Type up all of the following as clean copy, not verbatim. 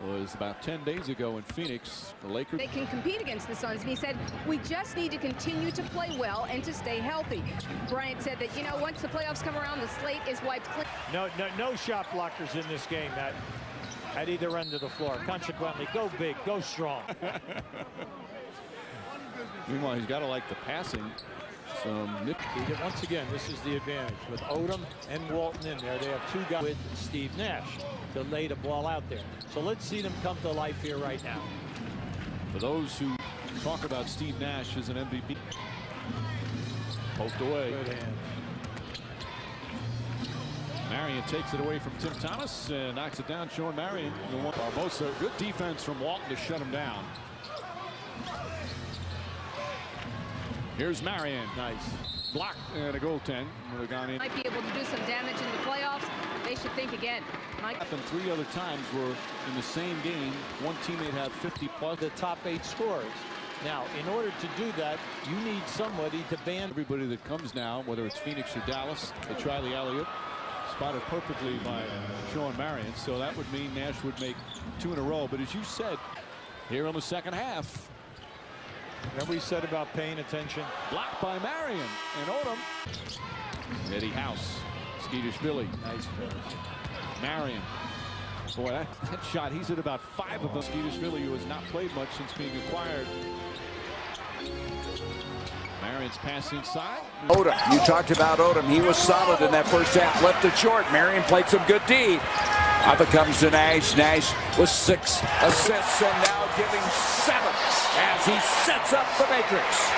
was about 10 days ago in Phoenix. The Lakers. They can compete against the Suns, and he said, we just need to continue to play well and to stay healthy. Bryant said that, you know, once the playoffs come around, the slate is wiped clean. No shot blockers in this game at either end of the floor. Consequently, go big, go strong. Meanwhile, he's got to like the passing. Once again, this is the advantage with Odom and Walton in there. They have two guys with Steve Nash to lay the ball out there. So let's see them come to life here right now. For those who talk about Steve Nash as an MVP, poked away. Good hand. Marion takes it away from Tim Thomas and knocks it down. Shawn Marion. Barbosa, good defense from Walton to shut him down. Here's Marion. Nice block and a goaltend. Would have gone in. Might be able to do some damage in the playoffs. They should think again. Happened 3 other times were in the same game. One teammate had 50+ the top 8 scorers. Now, in order to do that, you need somebody to ban everybody that comes now, whether it's Phoenix or Dallas. They try the alley-oop. Spotted perfectly by Shawn Marion. So that would mean Nash would make 2 in a row. But as you said, here in the second half. Remember he said about paying attention? Blocked by Marion and Odom. Eddie House. Skeetishvili. Nice finish. Marion. Boy, that shot, he's hit about 5 of them. Skeetishvili, who has not played much since being acquired. Marion's pass inside. Odom, you talked about Odom. He was solid in that first half. Left it short. Marion played some good D. Up it comes to Nash. Nash with 6 assists and now giving 7 as he sets up the matrix.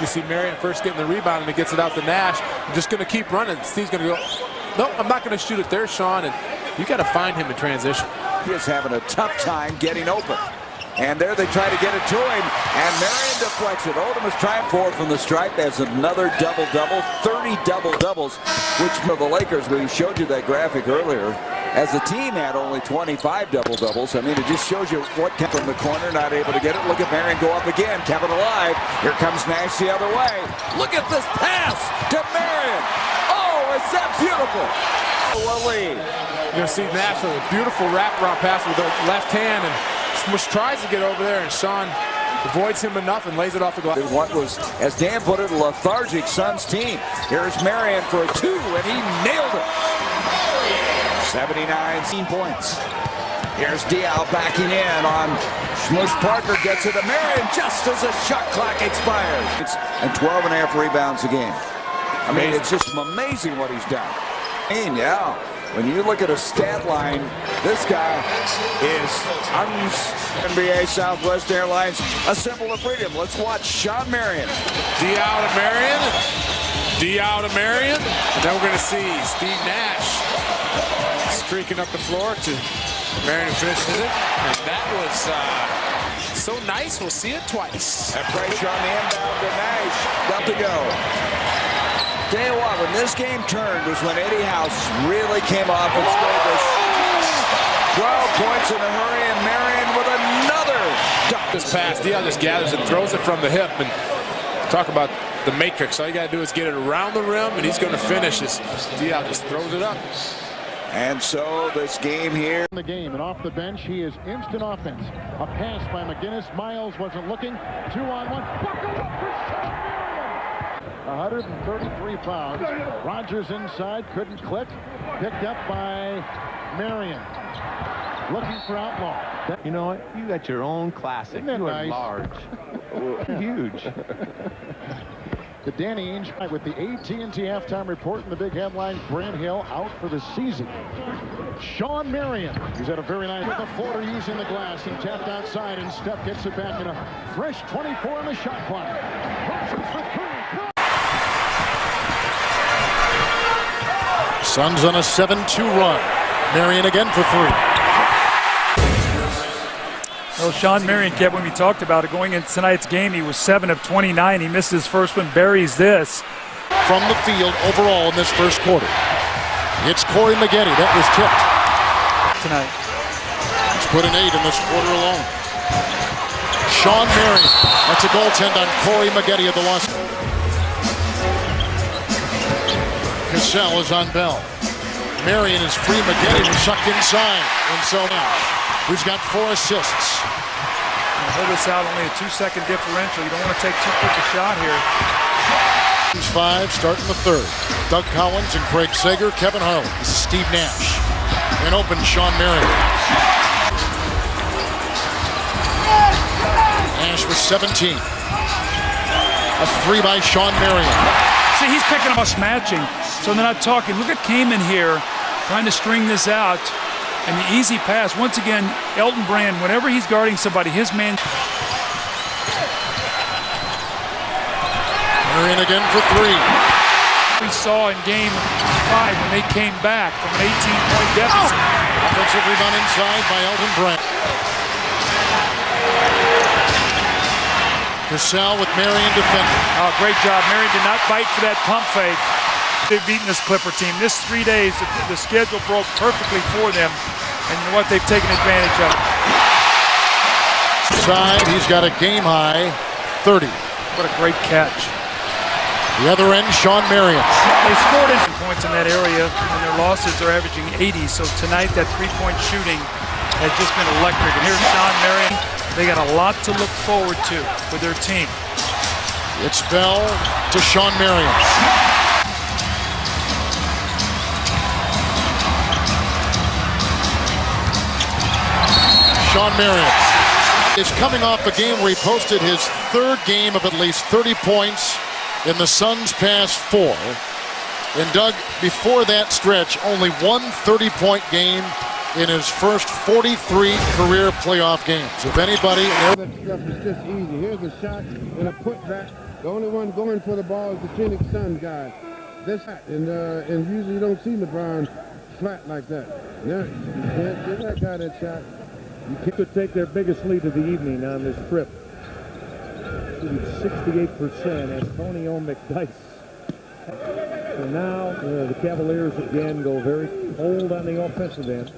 You see Marion first getting the rebound and he gets it out to Nash. I'm just going to keep running. Steve's going to go, no, I'm not going to shoot it there, Shawn. And you got to find him in transition. He is having a tough time getting open. And there they try to get it to him, and Marion deflects it. Odom is trying for it from the stripe. That's another double-double, 30 double-doubles, which for the Lakers, we showed you that graphic earlier, as the team had only 25 double-doubles. I mean, it just shows you what kept from the corner, not able to get it. Look at Marion go up again, kept it alive. Here comes Nash the other way. Look at this pass to Marion. Oh, is that beautiful? What lead? You're going to see Nash with a beautiful wraparound pass with the left hand, and Smush tries to get over there, and Shawn avoids him enough and lays it off the glass. What was, as Dan put it, a lethargic Suns team. Here's Marion for a 2, and he nailed it. 79 points. Here's Dial backing in on Smush. Parker gets it to Marion just as the shot clock expires. And 12.5 rebounds a game. I mean, it's just amazing what he's done. And yeah. When you look at a stat line, this guy is NBA Southwest Airlines, a symbol of freedom. Let's watch Shawn Marion. D out of Marion. D out of Marion. And then we're going to see Steve Nash streaking up the floor to Marion finishes it. And that was so nice. We'll see it twice. That pressure on the inbound to Nash. Up to go. Tell you what, when this game turned was when Eddie House really came off and scored this 12 points in a hurry, and Marion with another dunk. This pass, Dial just gathers and throws it from the hip. And talk about the matrix. All you got to do is get it around the rim, and he's going to finish this. Dial just throws it up. And so this game here. In the game and off the bench, he is instant offense. A pass by McGinnis. Miles wasn't looking. 2-on-1. Buckle up for Shawn Marion. 133 pounds. Rogers inside, couldn't click. Picked up by Marion. Looking for Outlaw. You know what? You got your own classic. Isn't that you are nice? Large. Huge. The Danny Ainge with the AT&T halftime report and the big headline, Grant Hill out for the season. Shawn Marion, he's had a very nice with the floater using the glass and tapped outside, and Steph gets it back in a fresh 24 on the shot clock. Crosses for 3. Suns on a 7-2 run. Marion again for 3. Well, Shawn Marion, Kev, when we talked about it going into tonight's game, he was 7 of 29. He missed his first one, buries this. From the field overall in this first quarter. It's Corey Maggette. That was tipped. Tonight. He's put an 8 in this quarter alone. Shawn Marion. That's a goaltend on Corey Maggette of the Los. Cassell is on Bell. Marion is free. McGinty sucked inside. And so Nash, who's got 4 assists. Hold this out, only a 2-second differential. You don't want to take too quick a shot here. 5 starting the third. Doug Collins and Craig Sager, Kevin Harlan. This is Steve Nash. And open Shawn Marion. Nash with 17. A 3 by Shawn Marion. See, he's picking up us matching, so they're not talking. Look at Kamen here, trying to string this out. And the easy pass, once again, Elton Brand, whenever he's guarding somebody, his man. Marion again for 3. We saw in game 5 when they came back from an 18-point deficit. Offensive rebound inside by Elton Brand. Cassell with Marion defending. Oh, great job. Marion did not bite for that pump fake. They've beaten this Clipper team. This 3 days, the schedule broke perfectly for them. And you know what? They've taken advantage of it. Side, he's got a game-high 30. What a great catch. The other end, Shawn Marion. They scored points in that area, and their losses are averaging 80. So tonight, that three-point shooting has just been electric. And here's Shawn Marion. They got a lot to look forward to with their team. It's Bell to Shawn Marion. Shawn Marion is coming off a game where he posted his 3rd game of at least 30 points in the Suns' past 4. And Doug, before that stretch, only one 30-point game in his first 43 career playoff games. If anybody... That stuff is just easy. Here's a shot and a putback. The only one going for the ball is the Phoenix Suns guy. This and usually you don't see LeBron flat like that. Yeah, you can't give that guy that shot. You could take their biggest lead of the evening on this trip. Shooting 68%, Antonio McDyess. So now the Cavaliers again go very cold on the offensive end.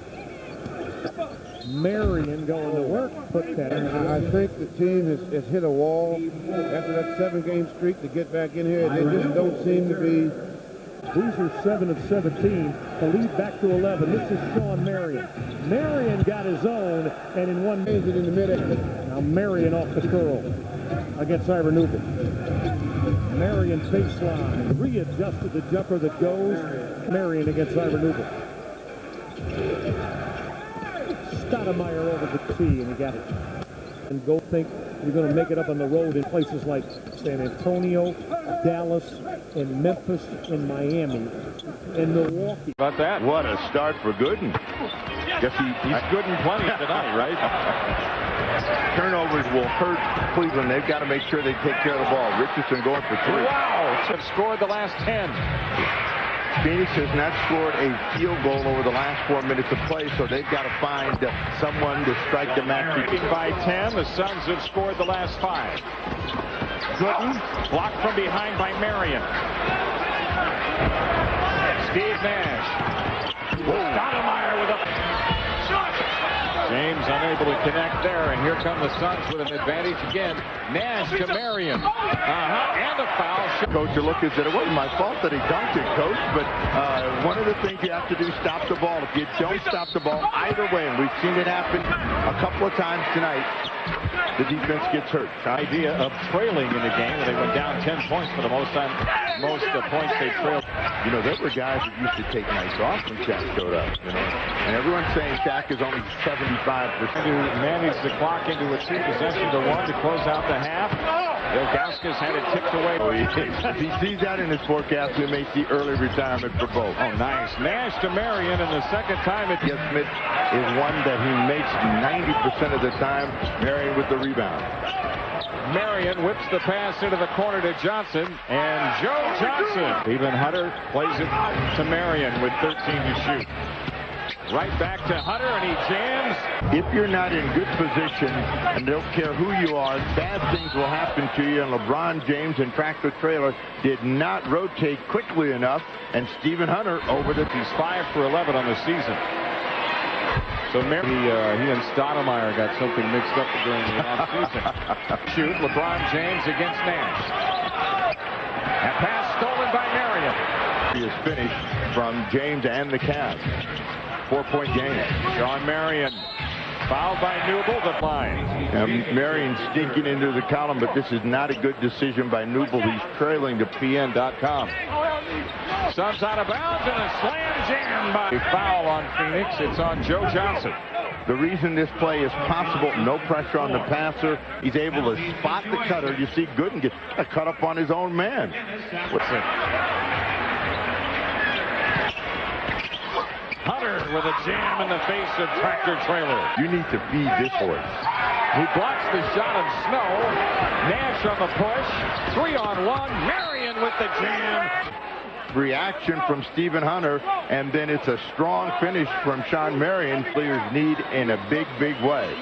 Marion going to work, put that in. I think the team has hit a wall after that 7-game streak to get back in here. They just don't seem to be. These are 7 of 17 to lead back to 11. This is Shawn Marion. Marion got his own, and in one minute in the mid. Now Marion off the curl against Ira Newton. Marion baseline, readjusted the jumper that goes. Marion against Ira Newton. Stoudemire over the tee, and he got it. And go think you're going to make it up on the road in places like San Antonio, Dallas, and Memphis, and Miami, and Milwaukee. About that. What a start for Gooden. Guess he's Gooden plenty tonight, right? Turnovers will hurt Cleveland. They've got to make sure they take care of the ball. Richardson going for 3. Wow, have scored the last 10. Phoenix has not scored a field goal over the last 4 minutes of play, so they've got to find someone to strike the match. By 10, the Suns have scored the last 5. Gooden blocked from behind by Marion. Steve Nash. Stoudemire with a... James unable to connect there, and here come the Suns with an advantage again. Nash to Marion. And a foul. Coach, you look, is that it wasn't my fault that he dunked it, Coach, but one of the things you have to do is stop the ball. If you don't stop the ball, either way, and we've seen it happen a couple of times tonight, the defense gets hurt. The idea of trailing in the game, they went down 10 points for the most points they trailed. You know, there were guys that used to take nights off when Shaq showed up, you know, and everyone's saying Shaq is only 75%. To manage the clock into a 2-possession to 1 to close out the half. Ilgauskas had it tipped away. Oh, he sees that in his forecast. We may see early retirement for both. Oh, nice. Nash to Marion, and the second time it... Yes, Smith is one that he makes 90% of the time. Marion with the rebound. Marion whips the pass into the corner to Johnson, and Joe Johnson. Even Hunter plays it to Marion with 13 to shoot. Right back to Hunter, and he jams. If you're not in good position, and don't care who you are, bad things will happen to you. And LeBron James and Tractor Trailer did not rotate quickly enough. And Stephen Hunter over the... He's 5 for 11 on the season. So he and Stoudemire got something mixed up during the offseason. Shoot, LeBron James against Nash. A pass stolen by Marion. His finish from James and the Cavs. 4-point game. Shawn Marion fouled by Newble, the line. Marion sneaking into the column, but this is not a good decision by Newble. He's trailing to PN.com. Suns out of bounds and a slam jam by a foul on Phoenix. It's on Joe Johnson. The reason this play is possible, no pressure on the passer. He's able to spot the cutter. You see Gooden get a cut up on his own man. What's it? Hunter with a jam in the face of tractor trailer. You need to feed this horse. He blocks the shot of Snow. Nash on the push. 3-on-1. Marion with the jam. Reaction from Stephen Hunter, and then it's a strong finish from Shawn Marion. Clears need in a big, big way.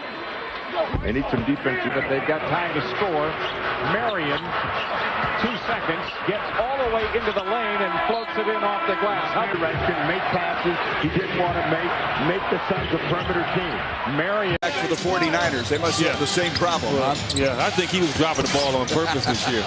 They need some defense, but they've got time to score. Marion, 2 seconds, gets all the way into the lane and floats it in off the glass. Direction, make passes he didn't want to make the Suns a perimeter team. Marion. Back for the 49ers. They must have the same problem, huh? Yeah, I think he was dropping the ball on purpose this year.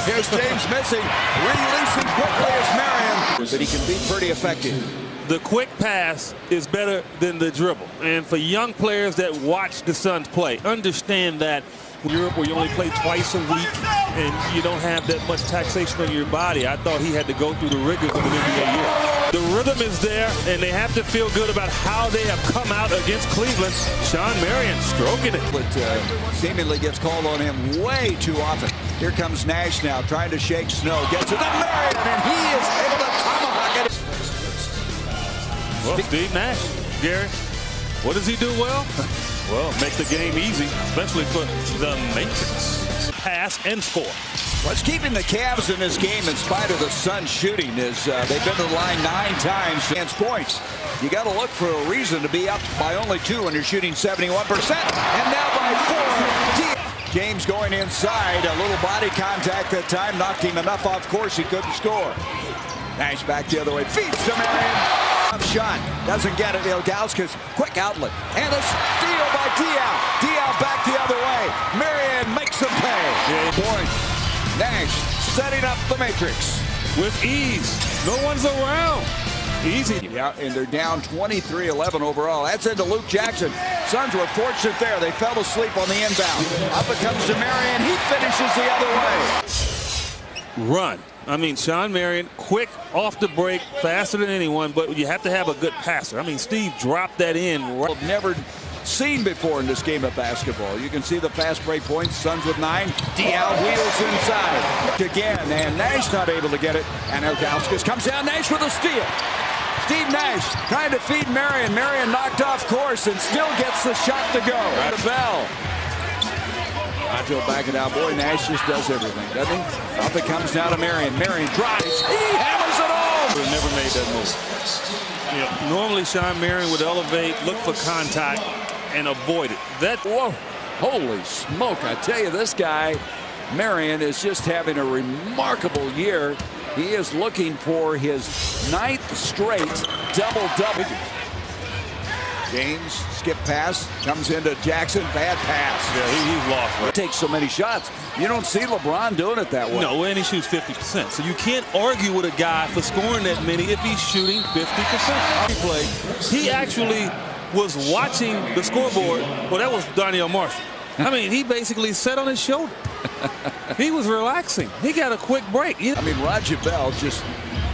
Here's James missing, releasing quickly as Marion, but he can be pretty effective. The quick pass is better than the dribble. And for young players that watch the Suns play, understand that Europe, where you only play twice a week and you don't have that much taxation on your body, I thought he had to go through the rigors of an NBA year. The rhythm is there, and they have to feel good about how they have come out against Cleveland. Shawn Marion stroking it. But seemingly gets called on him way too often. Here comes Nash now, trying to shake Snow. Gets to the Marion, and he is able to tomahawk it. Well, Steve Nash, Gary, what does he do well? Well, make the game easy, especially for the Matrix. Pass and score. What's keeping the Cavs in this game in spite of the Suns shooting is they've been to the line 9 times against points. You got to look for a reason to be up by only 2 when you're shooting 71%. And now by 4. James going inside. A little body contact that time. Knocked him enough off course he couldn't score. Nash back the other way. Feeds to Marion. Shot. Doesn't get it. Ilgauskas. Quick outlet. And a steal by Diaw. Diaw back the other way. Marion makes him pay. Point. Nash setting up the Matrix. With ease. No one's around. Easy. Yeah, and they're down 23-11 overall. That's into Luke Jackson. Suns were fortunate there. They fell asleep on the inbound. Up it comes to Marion. He finishes the other way. Run. I mean, Shawn Marion, quick off the break, faster than anyone, but you have to have a good passer. I mean, Steve dropped that in. Never seen before in this game of basketball. You can see the fast break points. Suns with 9. Diaw wheels inside. Again, and Nash not able to get it. And Ilgauskas comes down. Nash with a steal. Steve Nash trying to feed Marion. Marion knocked off course and still gets the shot to go. Right. The bell. Anto backing out. Boy, Nash just does everything, doesn't he? Up it comes down to Marion. Marion drives. He hammers it home. Would have never made that move. Yeah, normally Shawn Marion would elevate, look for contact, and avoid it. Whoa. Holy smoke. I tell you, this guy, Marion, is just having a remarkable year. He is looking for his 9th straight double-double. James, skip pass, comes into Jackson, bad pass. Yeah, he's lost. Right? Takes so many shots. You don't see LeBron doing it that way. No, and he shoots 50%. So you can't argue with a guy for scoring that many if he's shooting 50%. He actually was watching the scoreboard. Well, that was Donnell Marshall. I mean, he basically sat on his shoulder. He was relaxing. He got a quick break. I mean, Roger Bell just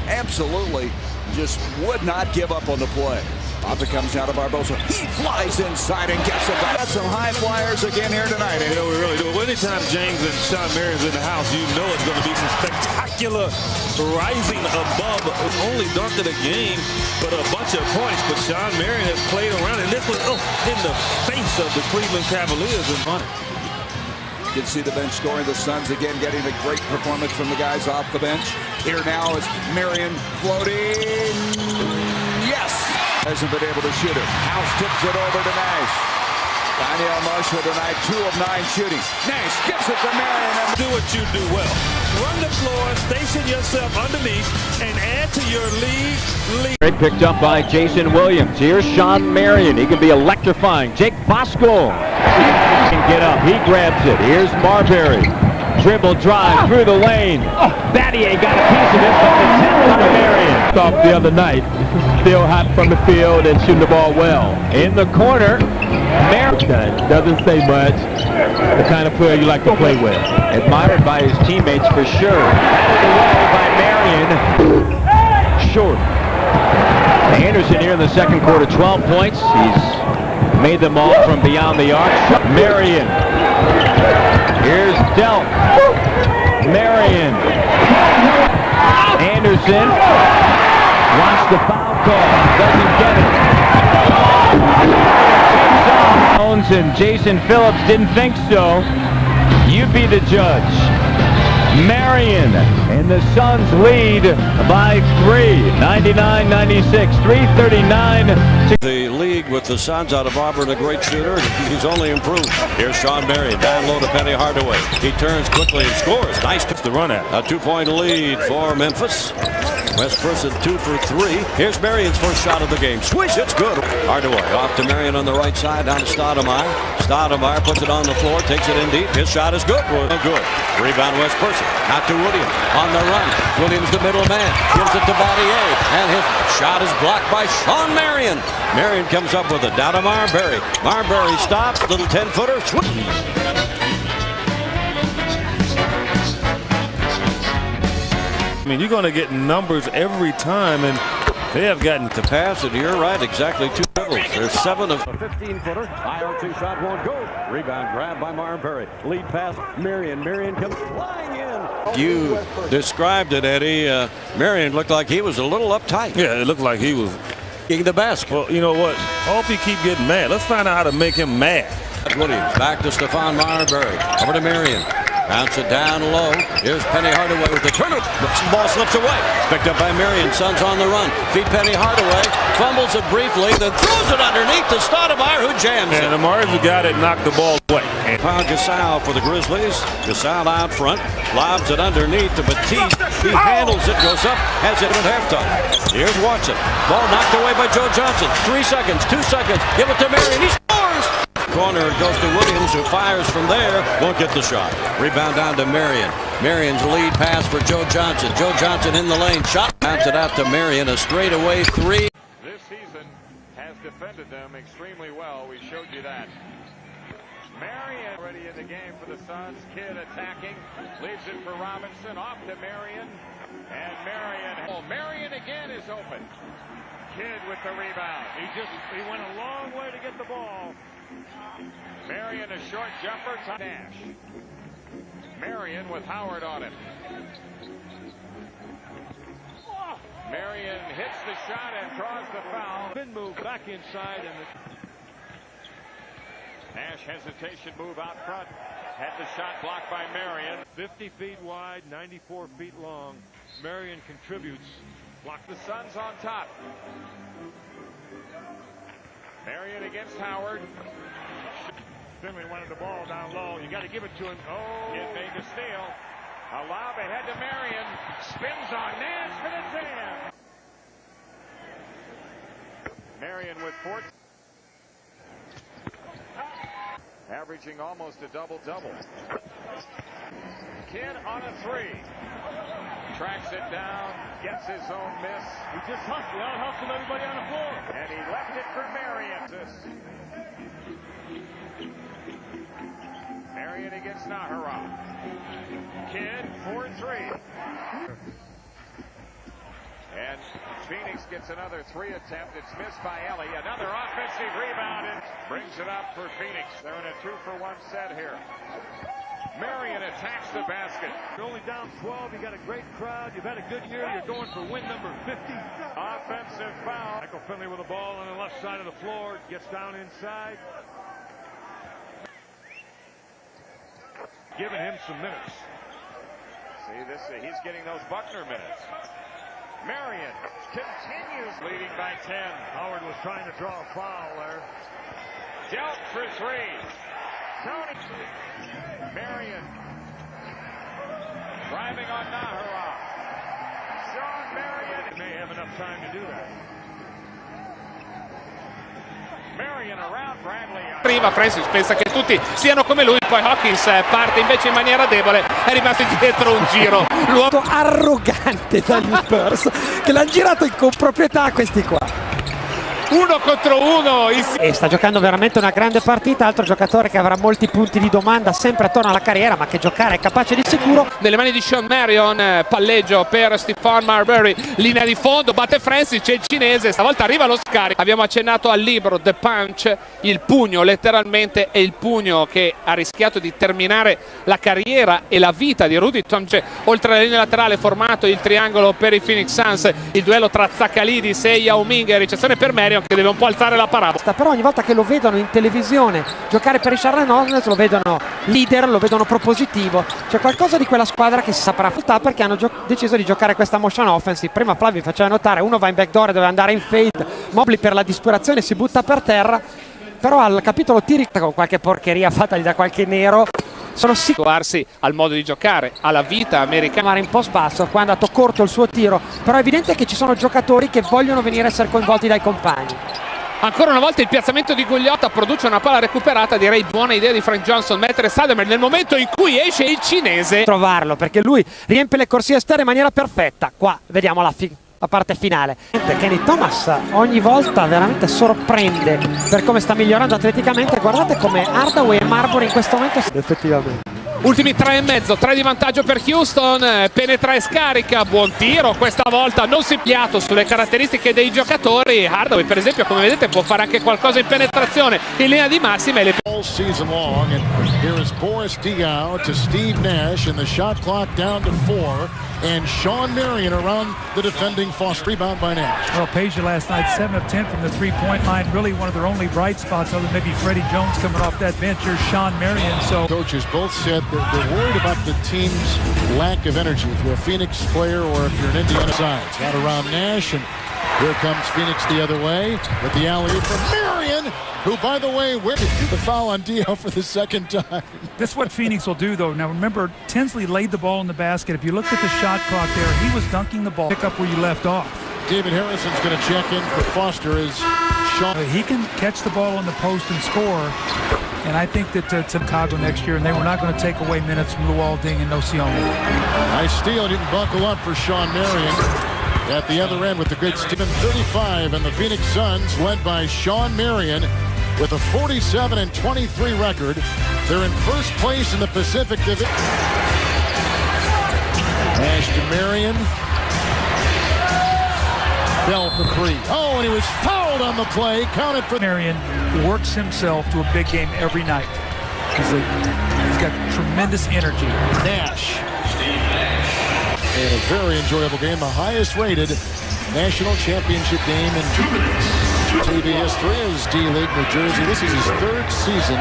absolutely just would not give up on the play. Off it comes out of Barbosa. He flies inside and gets it back. Got some high flyers again here tonight. You know, we really do. Well, anytime James and Shawn Marion's in the house, you know it's going to be some spectacular rising above. Only dunked in a game, but a bunch of points. But Shawn Marion has played around, and this was in the face of the Cleveland Cavaliers and on it. You can see the bench scoring. The Suns again getting a great performance from the guys off the bench. Here now is Marion floating. Yes! Hasn't been able to shoot it. House tips it over to Nash. Donnell Marshall tonight, 2 of 9 shooting. Nash gives it to Marion. And do what you do well. Run the floor, station yourself underneath, and add to your lead. Great picked up by Jason Williams. Here's Shawn Marion. He can be electrifying. Jake Bosco can get up. He grabs it. Here's Marbury. Dribble drive through the lane. Battier got a piece of it, but the by Marion. Off the other night, still hot from the field and shooting the ball well. In the corner, Marion doesn't say much. The kind of player you like to play with. Admired by his teammates for sure. by Marion. Short. Anderson here in the second quarter, 12 points. He's made them all from beyond the arc. Marion. Here's Delp. Marion. Anderson wants the foul call. Doesn't get it. Jones and Jason Phillips didn't think so. You be the judge. Marion and the Suns lead by 3, 99-96, 3:39. The league with the Suns out of Auburn, a great shooter. He's only improved. Here's Shawn Marion down low to Penny Hardaway. He turns quickly and scores. Nice to run at. A 2-point lead for Memphis. West Person 2 for 3. Here's Marion's first shot of the game. Swish, it's good. Hardaway off to Marion on the right side, down to Stoudemire. Stoudemire puts it on the floor, takes it in deep. His shot is good. Good. Rebound West Person. Out to Williams on the run. Williams the middle man. Gives it to Battier. And his shot is blocked by Shawn Marion. Marion comes up with it. Down to Marbury. Marbury stops. Little 10-footer. I mean, you're going to get numbers every time, and they have gotten to pass it. You're right. Exactly 2 dribbles. There's 7 of a 15-footer. IO2 shot won't go. Rebound grab by Marbury. Lead pass. Marion. Marion comes flying in. You described it, Eddie. Marion looked like he was a little uptight. Yeah, it looked like he was getting the basket. Well, you know what? I hope he keep getting mad. Let's find out how to make him mad. Williams back to Stephon Marbury. Over to Marion. Bounce it down low. Here's Penny Hardaway with the turnover. The ball slips away. Picked up by Marion. Suns on the run. Feed Penny Hardaway. Fumbles it briefly. Then throws it underneath to Stoudemire, who jams it. And Amari's the guy that knocked the ball away. Pau Gasol for the Grizzlies. Gasol out front. Lobs it underneath to Batiste. He handles it. Goes up. Has it at halftime. Here's Watson. Ball knocked away by Joe Johnson. 3 seconds. 2 seconds. Give it to Marion. He scores. Corner, it goes to Williams, who fires from there. Won't get the shot. Rebound down to Marion. Marion's lead pass for Joe Johnson. Joe Johnson in the lane. Shot. Bounce it out to Marion. A straightaway 3. This season has defended them extremely well. We showed you that. Marion already in the game for the Suns. Kidd attacking. Leaves it for Robinson. Off to Marion. And Marion. Oh, Marion again is open. Kidd with the rebound. He went a long way to get the ball. Marion a short jumper to Nash. Marion with Howard on him. Marion hits the shot and draws the foul. Spin move back inside, and Nash hesitation move out front. Had the shot blocked by Marion. 50 feet wide, 94 feet long. Marion contributes. Block the Suns on top. Marion against Howard. Finley wanted the ball down low. You got to give it to him. Oh, it made the steal. A lob ahead to Marion. Spins on Nash for the jam. Marion with 14. Averaging almost a double-double. Kidd on a 3. Tracks it down. Gets his own miss. He just hustled. Out-hustled everybody on the floor. And he left it for Marion. Marion against Nahara. Kidd 4-3. And Phoenix gets another 3 attempt. It's missed by Ellie. Another offensive rebound and brings it up for Phoenix. They're in a 2-for-1 set here. Marion attacks the basket. You're only down 12. You got a great crowd. You've had a good year. You're going for win number 50. Offensive foul. Michael Finley with the ball on the left side of the floor. Gets down inside. Giving him some minutes. See this? He's getting those Buckner minutes. Marion continues leading by 10. Howard was trying to draw a foul there. Delp for 3. Tony. Marion driving on Nahara. Shawn Marion may have enough time to do that. Prima Francis pensa che tutti siano come lui, poi Hawkins parte invece in maniera debole, è rimasto dietro un giro. L'uomo arrogante dagli Spurs che l'hanno girato in comproprietà a questi qua. 1 contro 1 e sta giocando veramente una grande partita. Altro giocatore che avrà molti punti di domanda sempre attorno alla carriera, ma che giocare è capace di sicuro. Nelle mani di Shawn Marion, palleggio per Stephon Marbury, linea di fondo, batte Francis, c'è il cinese, stavolta arriva lo scarico. Abbiamo accennato al libro The Punch, il pugno letteralmente è il pugno che ha rischiato di terminare la carriera e la vita di Rudy Tomce. Oltre alla linea laterale formato il triangolo per i Phoenix Suns, il duello tra Zachalidis e Yao Ming, ricezione per Marion che deve un po' alzare la parabola. Però ogni volta che lo vedono in televisione giocare per i Charlotte Hornets lo vedono leader, lo vedono propositivo. C'è qualcosa di quella squadra che si saprà affrontare perché hanno deciso di giocare questa motion offensive. Prima Flavio faceva notare, uno va in backdoor e deve andare in fade, Mobley per la disperazione si butta per terra, però al capitolo tiri con qualche porcheria fattagli da qualche nero. Sono sicuro al modo di giocare, alla vita americana. In post basso, qua è andato corto il suo tiro, però è evidente che ci sono giocatori che vogliono venire a essere coinvolti dai compagni. Ancora una volta il piazzamento di Gugliotta produce una palla recuperata, direi buona idea di Frank Johnson mettere Sademer nel momento in cui esce il cinese. Trovarlo perché lui riempie le corsie esterne in maniera perfetta. Qua vediamo la parte finale. Kenny Thomas ogni volta veramente sorprende per come sta migliorando atleticamente. Guardate come Hardaway e Marbury in questo momento effettivamente. Ultimi 3,5, 3 di vantaggio per Houston, penetra e scarica, buon tiro, questa volta non si è piato sulle caratteristiche dei giocatori. Hardaway per esempio, come vedete, può fare anche qualcosa in penetrazione in linea di massima. All season long, and here is Boris Diaw to Steve Nash, and the shot clock down to 4, and Shawn Marion around the defending Foster. Rebound by Nash. Well, Peja last night 7 of 10 from the three-point line, really one of their only bright spots other than maybe Freddie Jones coming off that bench. Here's Shawn Marion. So coaches both said they're worried about the team's lack of energy. If you're a Phoenix player or if you're an Indiana side, out around Nash, and here comes Phoenix the other way with the alley-oop from Marion, who, by the way, with the foul on Diaw for the second time. That's what Phoenix will do, though. Now, remember, Tinsley laid the ball in the basket. If you looked at the shot clock there, he was dunking the ball. Pick up where you left off. David Harrison's going to check in for Foster as Shawn. He can catch the ball on the post and score. And I think that Chicago next year, and they were not going to take away minutes from Luol Deng and Nocioni. Nice steal. Didn't buckle up for Shawn Marion. At the other end with the good Stephen 35, and the Phoenix Suns led by Shawn Marion with a 47-23 record. They're in first place in the Pacific Division. Nash to Marion. Bell for 3. Oh, and he was fouled on the play. Counted for Marion. Works himself to a big game every night. He's got tremendous energy. Nash. And a very enjoyable game, the highest rated national championship game in TV history is D-League New Jersey. This is his 3rd season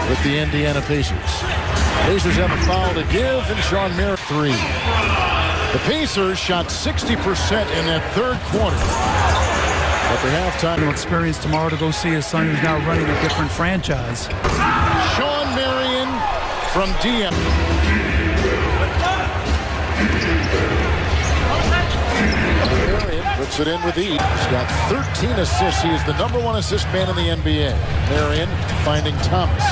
with the Indiana Pacers. Pacers have a foul to give, and Shawn Marion 3. The Pacers shot 60% in that 3rd quarter. After halftime, he'll experience tomorrow to go see his son who's now running a different franchise. Shawn Marion from DM. Puts it in with ease. He's got 13 assists. He is the #1 assist man in the NBA. Marion finding Thomas.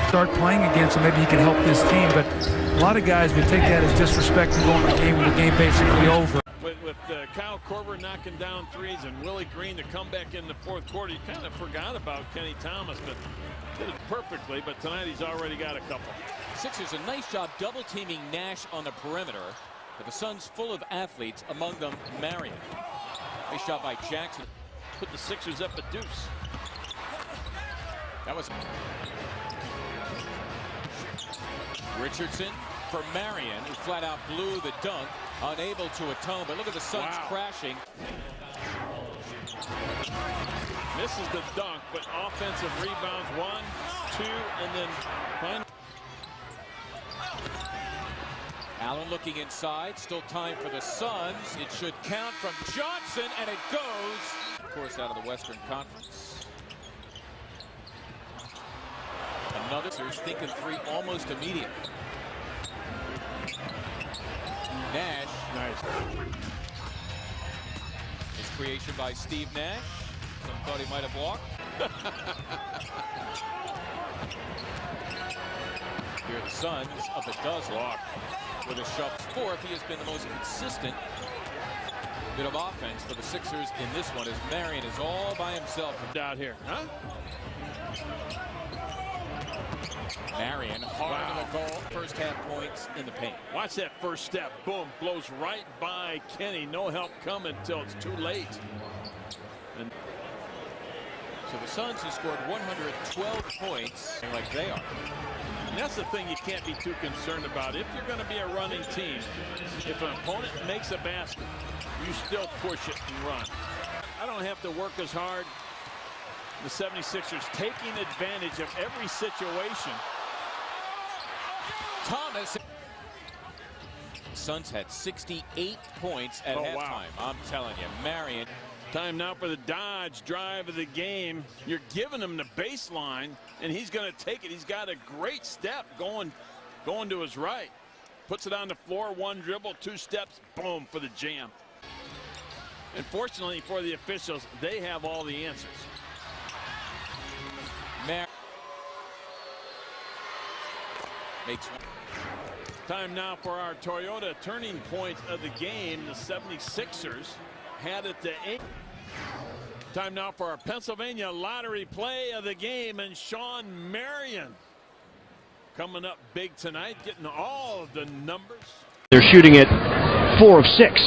Start playing against him, maybe he can help this team, but a lot of guys would take that as disrespect and go in the game when the game basically over. With Kyle Korver knocking down threes and Willie Green to come back in the 4th quarter, you kind of forgot about Kenny Thomas, but did it perfectly, but tonight he's already got a couple. Sixers a nice job double-teaming Nash on the perimeter, but the Suns full of athletes, among them Marion. Nice shot by Jackson. Put the Sixers up a deuce. That was Richardson for Marion, who flat out blew the dunk, unable to atone, but look at the Suns crashing. Misses the dunk, but offensive rebounds, 1, 2, and then finally. Allen looking inside, still time for the Suns. It should count from Johnson, and it goes, of course, out of the Western Conference. Another thinking 3 almost immediate. Nash. Nice. It's creation by Steve Nash. Some thought he might have walked. Here the Suns up a dozen with a shove fourth. He has been the most consistent bit of offense for the Sixers in this one as Marion is all by himself out here. Huh? Marion hard to the goal. First half points in the paint. Watch that first step. Boom. Blows right by Kenny. No help coming until it's too late. And so the Suns have scored 112 points like they are. And that's the thing you can't be too concerned about. If you're going to be a running team, if an opponent makes a basket, you still push it and run. I don't have to work as hard. The 76ers taking advantage of every situation. Thomas. Suns had 68 points at halftime. Wow. I'm telling you, Marion. Time now for the Dodge drive of the game. You're giving him the baseline, and he's going to take it. He's got a great step going to his right. Puts it on the floor, one dribble, two steps, boom, for the jam. And fortunately for the officials, they have all the answers. Makes one. Time now for our Toyota turning point of the game. The 76ers had it to 8. Time now for our Pennsylvania lottery play of the game, and Shawn Marion coming up big tonight, getting all of the numbers. They're shooting it 4 of 6.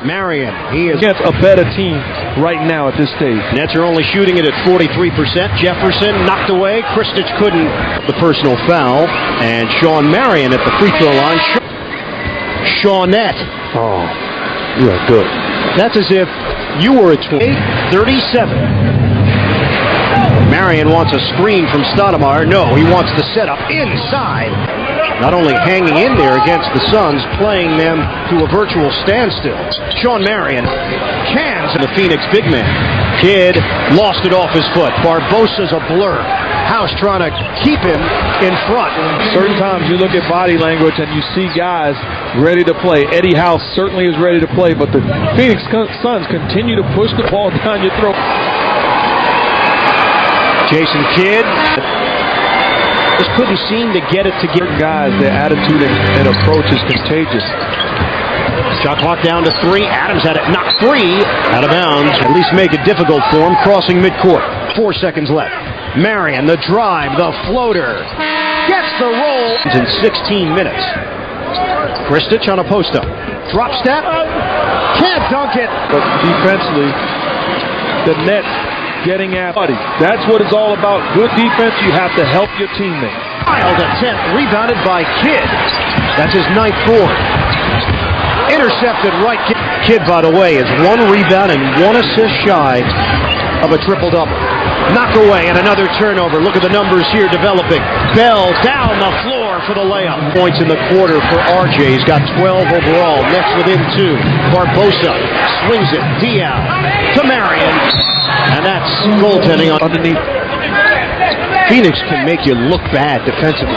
Marion, he is against a better team right now at this stage. Nets are only shooting it at 43%. Jefferson knocked away. Kristich couldn't. The personal foul, and Shawn Marion at the free throw line. Shawnette. Oh, you are good. That's as if you were at 37. Marion wants a screen from Stoudemire. No, he wants the setup inside. Not only hanging in there against the Suns, playing them to a virtual standstill. Shawn Marion cans the Phoenix big man. Kidd lost it off his foot. Barbosa's a blur. House trying to keep him in front. Certain times you look at body language and you see guys ready to play. Eddie House certainly is ready to play, but the Phoenix Suns continue to push the ball down your throat. Jason Kidd just couldn't seem to get it together. Guys, their attitude and approach is contagious. Shot clock down to 3. Adams had it knocked free out of bounds. At least make it difficult for him. Crossing midcourt. 4 seconds left. Marion, the drive, the floater. Gets the roll in 16 minutes. Kristich on a post-up. Drop step. Can't dunk it. But defensively, the Nets getting at Buddy. That's what it's all about. Good defense, you have to help your teammates. Wild attempt, rebounded by Kidd. That's his 9th board. Intercepted right. Kidd, by the way, is 1 rebound and 1 assist shy of a triple-double. Knock away and another turnover. Look at the numbers here developing. Bell down the floor for the layup. Points in the quarter for RJ. He's got 12 overall. Nets within 2. Barbosa swings it. Diao to Marion. And that's goaltending underneath. Phoenix can make you look bad defensively.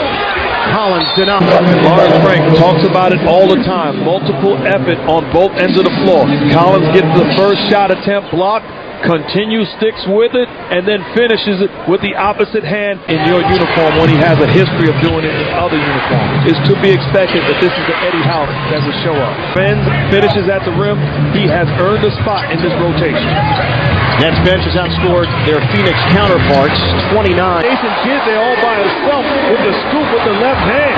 Collins denied. Lawrence Frank talks about it all the time. Multiple effort on both ends of the floor. Collins gets the first shot attempt blocked, continues, sticks with it, and then finishes it with the opposite hand in your uniform when he has a history of doing it in other uniforms. It's to be expected that this is the Eddie House that will show up. Finishes at the rim. He has earned a spot in this rotation. Nets bench has outscored their Phoenix counterparts 29. Jason Kidd, they're all by himself with the scoop with the left hand.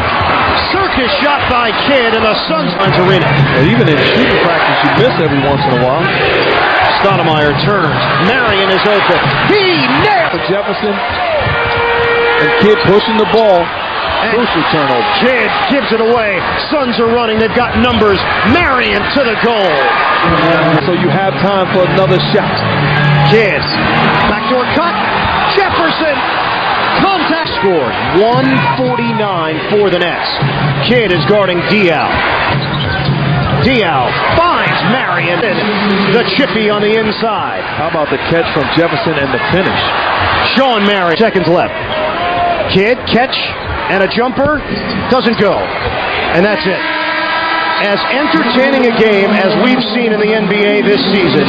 Circus shot by Kidd, and the Suns are in it. And even in shooting practice, you miss every once in a while. Stoudemire turns. Marion is open. He nailed Jefferson and Kidd pushing the ball. Crucial turnover. Kidd gives it away. Suns are running. They've got numbers. Marion to the goal. So you have time for another shot. Kidd. Backdoor cut. Jefferson. Contact scored. 149 for the Nets. Kidd is guarding Diao. Diao finds Marion. The chippy on the inside. How about the catch from Jefferson and the finish? Shawn Marion. Seconds left. Kidd catch and a jumper doesn't go. And that's it. as entertaining a game as we've seen in the NBA this season.